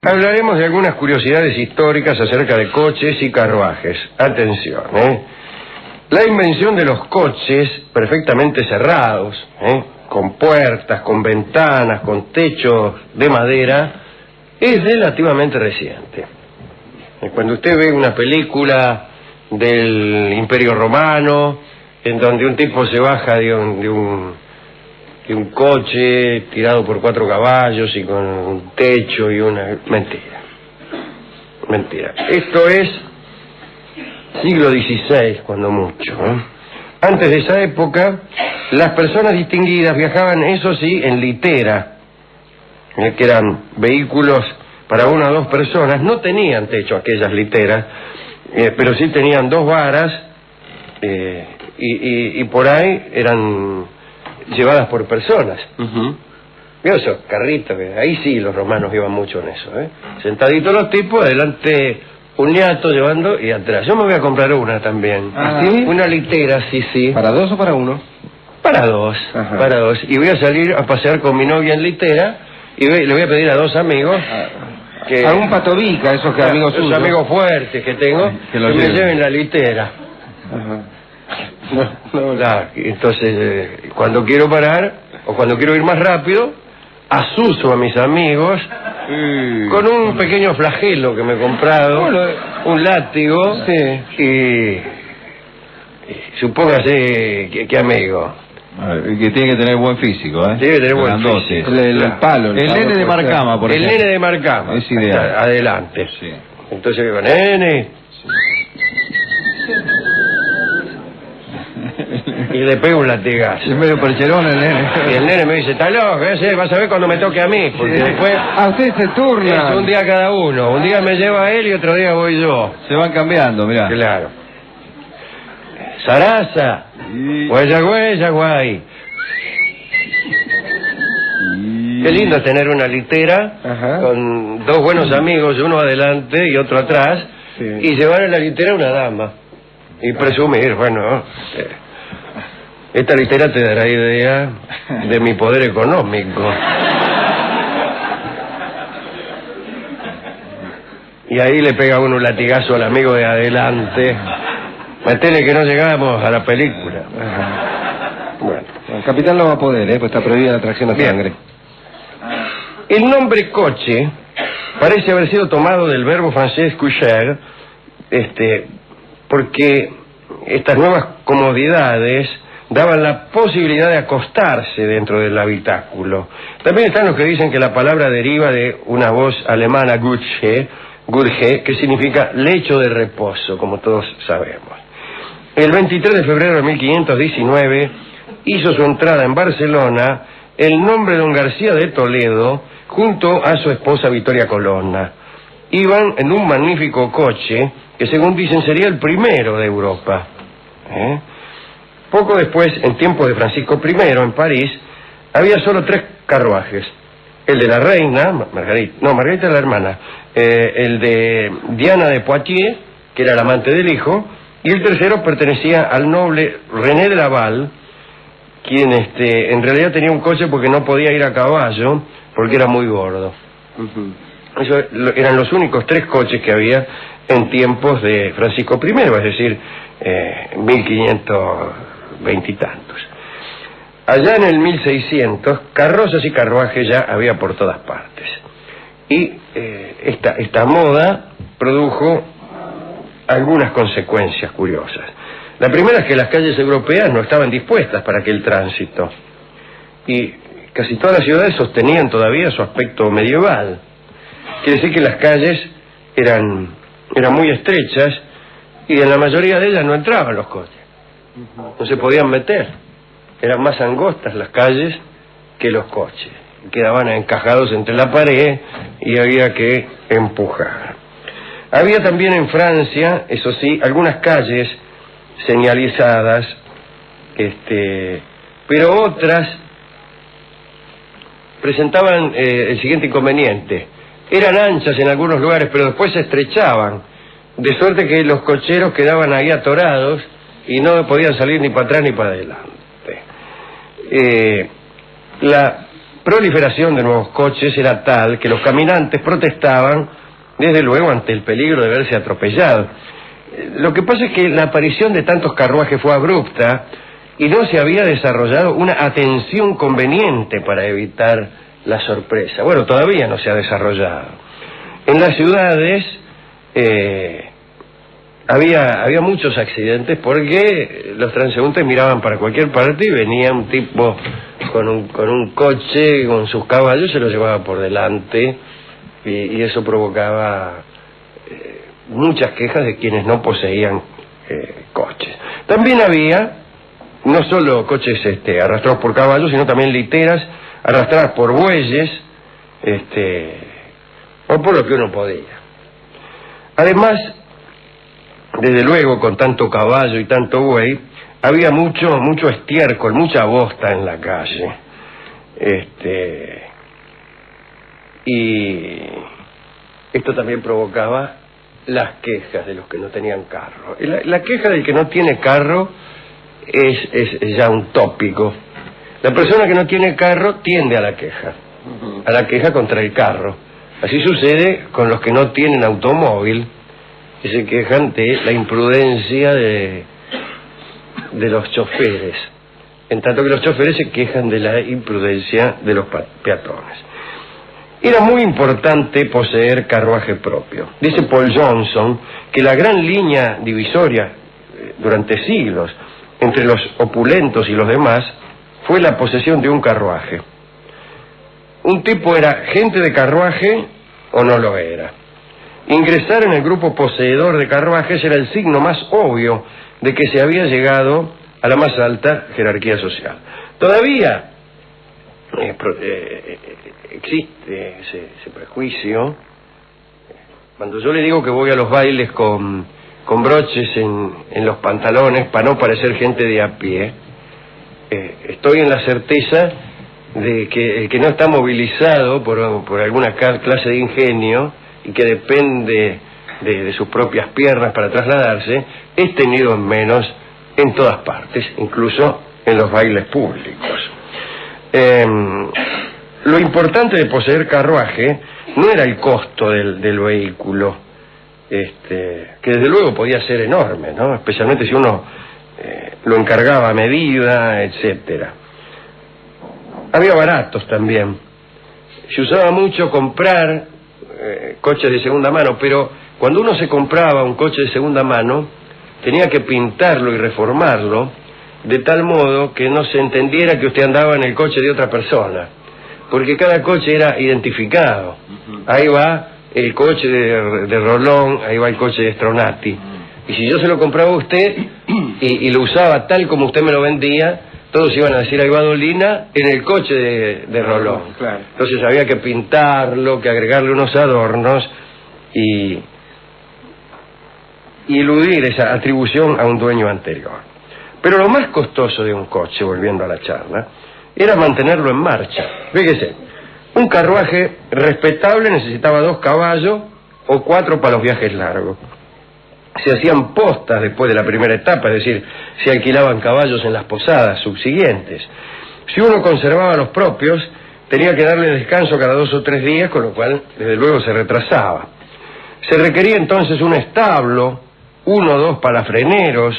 Hablaremos de algunas curiosidades históricas acerca de coches y carruajes. Atención, La invención de los coches perfectamente cerrados, con puertas, con ventanas, con techos de madera, es relativamente reciente. Cuando usted ve una película del Imperio Romano, en donde un tipo se baja de un coche tirado por 4 caballos y con un techo y una... Mentira. Esto es siglo XVI, cuando mucho. Antes de esa época, las personas distinguidas viajaban, eso sí, en litera, que eran vehículos para 1 o 2 personas. No tenían techo aquellas literas, pero sí tenían 2 varas, y por ahí eran llevadas por personas. ¿Vio esos carritos? Ahí sí los romanos iban mucho en eso, Sentaditos los tipos, adelante un ñato llevando y atrás. Yo me voy a comprar una también. ¿Sí? Una litera, sí. ¿Para 2 o para 1? Para 2. Y voy a salir a pasear con mi novia en litera y le voy a pedir a 2 amigos que... ¿Algún patobica, esos que amigos suyos? Esos amigos fuertes que tengo, que me lleven la litera. Claro, entonces, cuando quiero parar o cuando quiero ir más rápido, asuso a mis amigos con un pequeño flagelo que me he comprado, un látigo, y supóngase que amigo. Que tiene que tener buen físico, Tiene que tener buen físico. El palo. El nene de Marcama, por ejemplo. El nene de Marcama. Es ideal. Adelante. Sí. Entonces digo, nene. Y le pego un latigazo. Es medio percherón el nene. Y el nene me dice, está loco, vas a ver cuando me toque a mí, porque después... usted se turna. Es un día cada uno. Un día me lleva él y otro día voy yo. Se van cambiando, mirá. Claro. Sarasa. Huella, guay. Qué lindo tener una litera con 2 buenos amigos, uno adelante y otro atrás, y llevar en la litera una dama. Y presumir, bueno... Esta litera te dará idea de mi poder económico. Y ahí le pega uno un latigazo al amigo de adelante. Metele que no llegamos a la película. Bueno, el capitán no va a poder, pues está prohibida la tracción a sangre. El nombre coche parece haber sido tomado del verbo francés coucher, porque estas nuevas comodidades daban la posibilidad de acostarse dentro del habitáculo. También están los que dicen que la palabra deriva de una voz alemana, Gurge, que significa lecho de reposo, como todos sabemos. El 23 de febrero de 1519 hizo su entrada en Barcelona el nombre de don García de Toledo junto a su esposa Victoria Colonna. Iban en un magnífico coche que, según dicen, sería el primero de Europa. Poco después, en tiempos de Francisco I, en París, había solo 3 carruajes. El de la reina, Margarita la hermana, el de Diana de Poitiers, que era la amante del hijo, y el tercero pertenecía al noble René de Laval, quien en realidad tenía un coche porque no podía ir a caballo, porque era muy gordo. Esos eran los únicos 3 coches que había en tiempos de Francisco I, es decir, 1520 y tantos. Allá en el 1600, carrozas y carruajes ya había por todas partes. Y esta moda produjo algunas consecuencias curiosas. La primera es que las calles europeas no estaban dispuestas para aquel tránsito. Y casi todas las ciudades sostenían todavía su aspecto medieval. Quiere decir que las calles eran muy estrechas y en la mayoría de ellas no entraban los coches. No se podían meter. Eran más angostas las calles que los coches. Quedaban encajados entre la pared y había que empujar. Había también en Francia, eso sí, algunas calles señalizadas, pero otras presentaban el siguiente inconveniente. Eran anchas en algunos lugares, pero después se estrechaban, de suerte que los cocheros quedaban ahí atorados y no podían salir ni para atrás ni para adelante. proliferación de nuevos coches era tal que los caminantes protestaban, desde luego, ante el peligro de verse atropellados. Lo que pasa es que la aparición de tantos carruajes fue abrupta y no se había desarrollado una atención conveniente para evitar la sorpresa. Bueno, todavía no se ha desarrollado. En las ciudades había muchos accidentes porque los transeúntes miraban para cualquier parte y venía un tipo con un coche, con sus caballos, se lo llevaba por delante y eso provocaba muchas quejas de quienes no poseían coches. También había no solo coches arrastrados por caballos, sino también literas arrastradas por bueyes, o por lo que uno podía. Además, desde luego, con tanto caballo y tanto buey, había mucho estiércol, mucha bosta en la calle. Y esto también provocaba las quejas de los que no tenían carro. La queja del que no tiene carro es ya un tópico. La persona que no tiene carro tiende a la queja contra el carro. Así sucede con los que no tienen automóvil, que se quejan de la imprudencia de los choferes, en tanto que los choferes se quejan de la imprudencia de los peatones. Era muy importante poseer carruaje propio. Dice Paul Johnson que la gran línea divisoria durante siglos entre los opulentos y los demás fue la posesión de un carruaje. Un tipo era gente de carruaje o no lo era. Ingresar en el grupo poseedor de carruajes era el signo más obvio de que se había llegado a la más alta jerarquía social. Todavía existe ese prejuicio. Cuando yo le digo que voy a los bailes con broches en los pantalones para no parecer gente de a pie, estoy en la certeza de que el que no está movilizado por alguna clase de ingenio y que depende de sus propias piernas para trasladarse, es tenido en menos en todas partes, incluso en los bailes públicos. Lo importante de poseer carruaje no era el costo del vehículo, que desde luego podía ser enorme, ¿no? Especialmente si uno lo encargaba a medida, etcétera. Había baratos también. Se usaba mucho comprar coches de segunda mano, pero cuando uno se compraba un coche de segunda mano, tenía que pintarlo y reformarlo de tal modo que no se entendiera que usted andaba en el coche de otra persona, porque cada coche era identificado. Ahí va el coche de Rolón, ahí va el coche de Stronati. Y si yo se lo compraba a usted y lo usaba tal como usted me lo vendía, todos iban a decir, ahí va Dolina en el coche de Rolón. Claro. Entonces había que pintarlo, que agregarle unos adornos y eludir esa atribución a un dueño anterior. Pero lo más costoso de un coche, volviendo a la charla, era mantenerlo en marcha. Fíjese, un carruaje respetable necesitaba 2 caballos o 4 para los viajes largos. Se hacían postas después de la primera etapa, es decir, se alquilaban caballos en las posadas subsiguientes. Si uno conservaba los propios, tenía que darle descanso cada 2 o 3 días, con lo cual, desde luego, se retrasaba. Se requería entonces un establo, 1 o 2 palafreneros,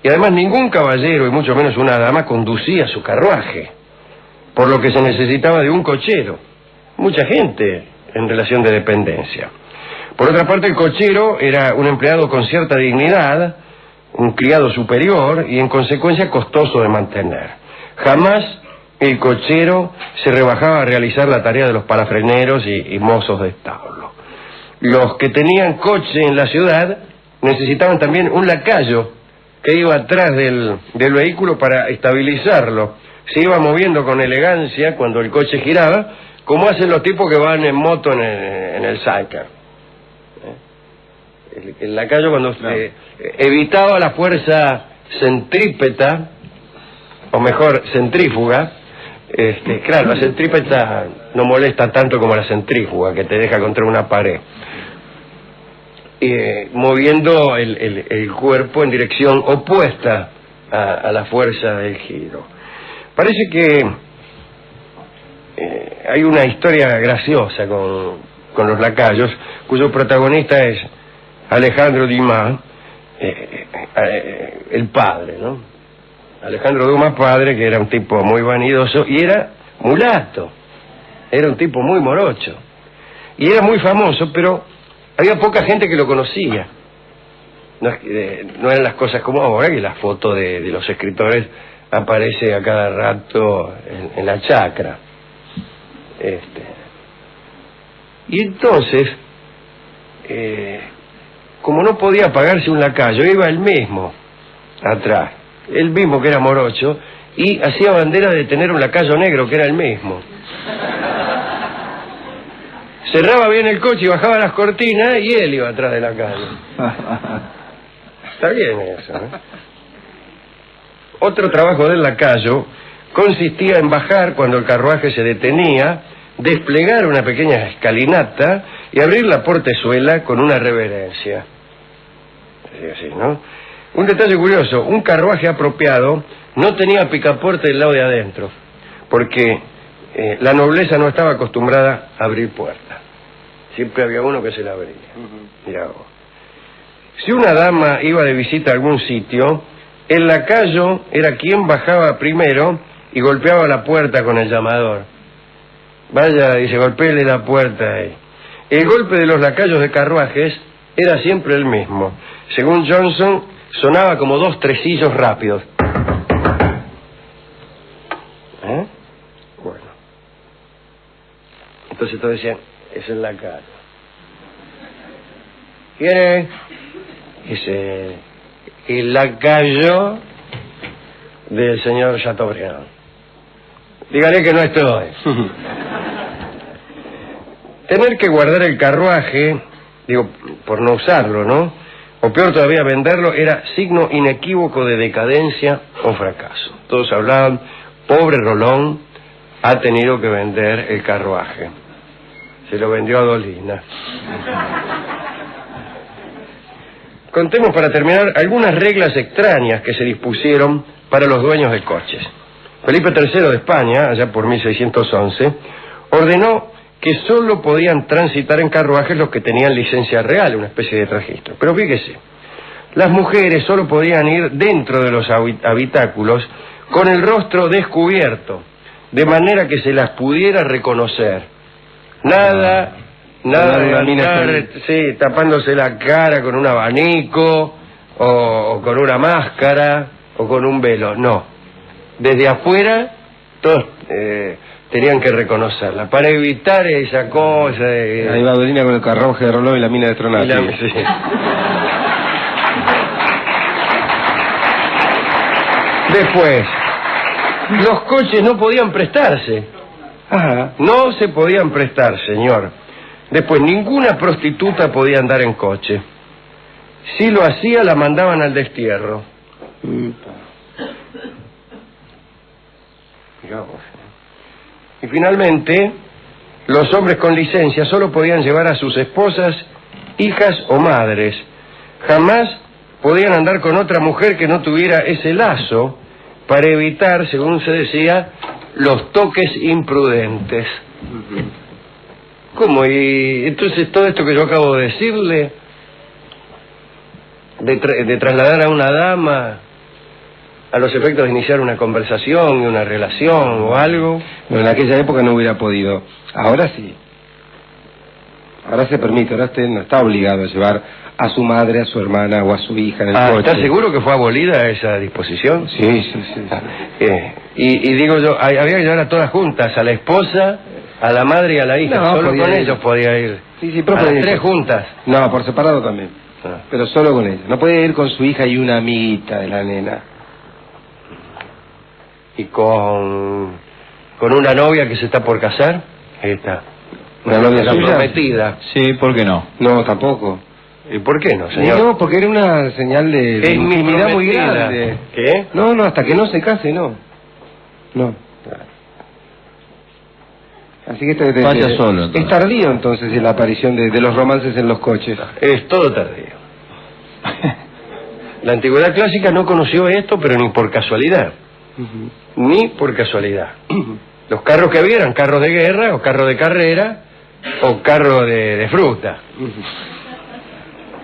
y además ningún caballero, y mucho menos una dama, conducía su carruaje, por lo que se necesitaba de un cochero. Mucha gente en relación de dependencia. Por otra parte, el cochero era un empleado con cierta dignidad, un criado superior y en consecuencia costoso de mantener. Jamás el cochero se rebajaba a realizar la tarea de los palafreneros y mozos de establo. Los que tenían coche en la ciudad necesitaban también un lacayo que iba atrás del vehículo para estabilizarlo. Se iba moviendo con elegancia cuando el coche giraba, como hacen los tipos que van en moto en el sidecar. El lacayo, cuando evitaba la fuerza centrípeta, o mejor, centrífuga, claro, la centrípeta no molesta tanto como la centrífuga, que te deja contra una pared, moviendo el cuerpo en dirección opuesta a la fuerza del giro. Parece que hay una historia graciosa con los lacayos, cuyo protagonista es Alejandro Dumas, el padre, ¿no? Alejandro Dumas padre, que era un tipo muy vanidoso y era mulato, era un tipo muy morocho y era muy famoso, pero había poca gente que lo conocía. No eran las cosas como ahora, que la foto de los escritores aparece a cada rato en la chacra. Y entonces, como no podía pagarse un lacayo, iba él mismo atrás, él mismo que era morocho, y hacía bandera de tener un lacayo negro que era el mismo. Cerraba bien el coche y bajaba las cortinas y él iba atrás de la calle. Está bien eso, ¿eh? Otro trabajo del lacayo consistía en bajar cuando el carruaje se detenía, desplegar una pequeña escalinata y abrir la portezuela con una reverencia. Así, ¿no? Un detalle curioso, un carruaje apropiado no tenía picaporte del lado de adentro, porque la nobleza no estaba acostumbrada a abrir puertas. Siempre había uno que se la abría. Mirá vos. Si una dama iba de visita a algún sitio, el lacayo era quien bajaba primero y golpeaba la puerta con el llamador. Vaya, dice, golpéele la puerta ahí. El golpe de los lacayos de carruajes era siempre el mismo. Según Johnson, sonaba como 2 tresillos rápidos. Bueno. Entonces todos decían, es el lacayo. ¿Quién es? Dice, el lacayo del señor Chateaubriand. Dígale que no estoy. Tener que guardar el carruaje, digo, por no usarlo, ¿no? O peor todavía, venderlo, era signo inequívoco de decadencia o fracaso. Todos hablaban, pobre Rolón, ha tenido que vender el carruaje. Se lo vendió a Dolina. Contemos para terminar algunas reglas extrañas que se dispusieron para los dueños de coches. Felipe III de España, allá por 1611, ordenó que solo podían transitar en carruajes los que tenían licencia real, una especie de registro. Pero fíjese, las mujeres solo podían ir dentro de los habitáculos con el rostro descubierto, de manera que se las pudiera reconocer. Nada de andar, sí, tapándose la cara con un abanico, o con una máscara, o con un velo, no. Desde afuera, todos tenían que reconocerla, para evitar esa cosa de... Ahí va Dolina con el carruaje de Rolón y la mina de Tronati. Sí. Después, los coches no podían prestarse. Ajá. No se podían prestar, señor. Después, ninguna prostituta podía andar en coche. Si lo hacía, la mandaban al destierro. Y finalmente, los hombres con licencia solo podían llevar a sus esposas, hijas o madres. Jamás podían andar con otra mujer que no tuviera ese lazo para evitar, según se decía, los toques imprudentes. ¿Cómo? Y entonces todo esto que yo acabo de decirle, de trasladar a una dama a los efectos de iniciar una conversación y una relación o algo... No, en aquella época no hubiera podido. Ahora sí. Ahora se permite, ahora usted no está obligado a llevar a su madre, a su hermana o a su hija en el coche. ¿Está seguro que fue abolida esa disposición? Sí. Y digo yo, había que llevar a todas juntas, a la esposa, a la madre y a la hija. No, solo con ir. ellos podía ir. Sí, pero a las 3 juntas. No, por separado también. Pero solo con ella. No podía ir con su hija y una amiguita de la nena. ¿Y con una novia que se está por casar? Esta. ¿Una novia la suya? prometida. Sí, ¿por qué no? No, tampoco. ¿Y por qué no, señor? No, porque era una señal de Es mi intimidad muy prometida. grande. ¿Qué? No, hasta que no se case, no. Así que Vaya solo, entonces. es tardío entonces la aparición de los romances en los coches. Es todo tardío. La antigüedad clásica no conoció esto, pero ni por casualidad. Ni por casualidad. Los carros que había eran carros de guerra, o carros de carrera, o carros de fruta.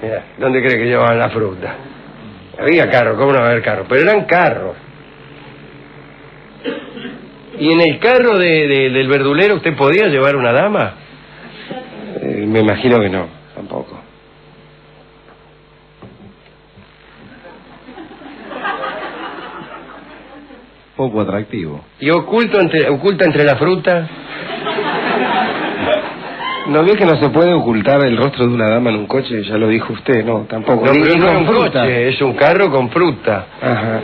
Mirá, ¿dónde cree que llevaban la fruta? Había carros, ¿cómo no va a haber carros? Pero eran carros. ¿Y en el carro del verdulero usted podía llevar una dama? Me imagino que no, tampoco. Poco atractivo. ¿Y oculta entre la fruta? ¿No ve que no se puede ocultar el rostro de una dama en un coche? Ya lo dijo usted, no, tampoco. No, Ni pero no es con un fruta. coche, es un carro con fruta. Ajá.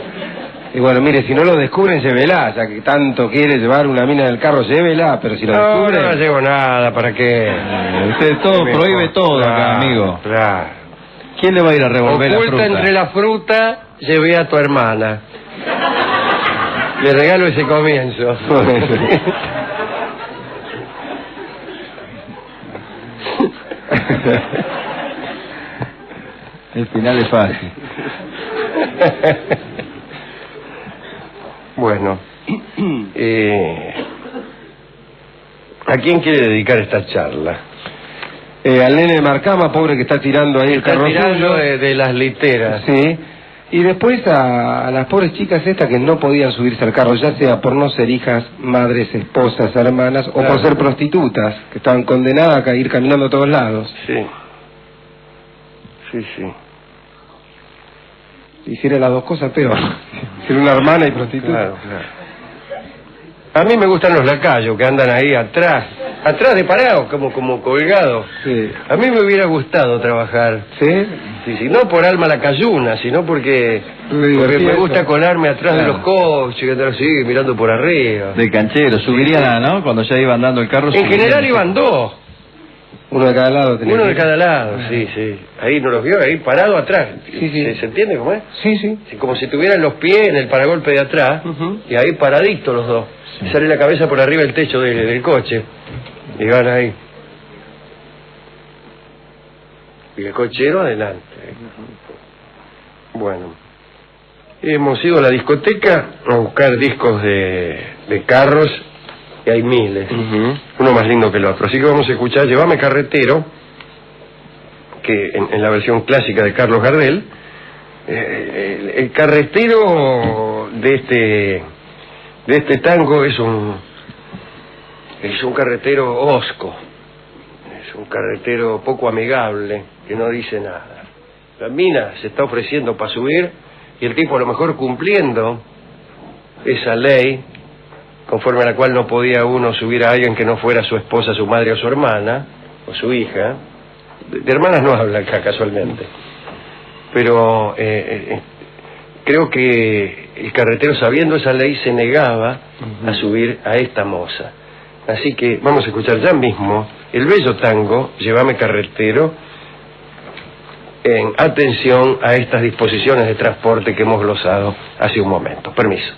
Y bueno, mire, si no lo descubren, llévela, ya que tanto quiere llevar una mina en el carro, llévela, pero si lo No, descubren... no la llevo nada, ¿para qué? Usted todo prohíbe todo acá, Claro, amigo. Claro. ¿Quién le va a ir a revolver la Oculta fruta? entre la fruta, llevé a tu hermana. Le regalo ese comienzo. El final es fácil. Bueno, ¿a quién quiere dedicar esta charla? Al nene de Marcama, pobre que está tirando ahí el Está carro tirando suyo. de las literas. Sí. Y después a las pobres chicas estas que no podían subirse al carro, ya sea por no ser hijas, madres, esposas, hermanas, o Claro. por ser prostitutas, que estaban condenadas a ir caminando a todos lados. Sí. Sí, sí. Hiciera las dos cosas peor. Ser una hermana y prostituta. Claro, claro. A mí me gustan los lacayos que andan ahí atrás de parados, como colgados. Sí. A mí me hubiera gustado trabajar. ¿Sí? Sí, sí, no por alma lacayuna, sino porque me divertido gusta eso. colarme atrás de Claro. los coches, y andar así, mirando por arriba. De canchero, subirían, ¿no? Cuando ya iban dando el carro. En subirían. general iban dos, Uno de cada lado. tenía uno que de ir. cada lado, sí, sí. Ahí no los vio, ahí parado atrás. Sí, sí. ¿Se entiende cómo es? Sí, sí. Sí, como si tuvieran los pies en el paragolpe de atrás, Ujú. y ahí paraditos los dos. Sí. Sale la cabeza por arriba del techo del coche, y van ahí. Y el cochero adelante. Bueno, hemos ido a la discoteca a buscar discos de carros, y hay miles, Ujú. uno más lindo que el otro. Así que vamos a escuchar Llévame Carretero, que en la versión clásica de Carlos Gardel. El carretero de este tango es un carretero hosco, es un carretero poco amigable, que no dice nada. La mina se está ofreciendo para subir, y el tipo a lo mejor cumpliendo esa ley, conforme a la cual no podía uno subir a alguien que no fuera su esposa, su madre o su hermana, o su hija. De hermanas no habla acá casualmente. Pero creo que el carretero, sabiendo esa ley, se negaba a subir a esta moza. Así que vamos a escuchar ya mismo el bello tango Llévame Carretero, en atención a estas disposiciones de transporte que hemos glosado hace un momento. Permiso.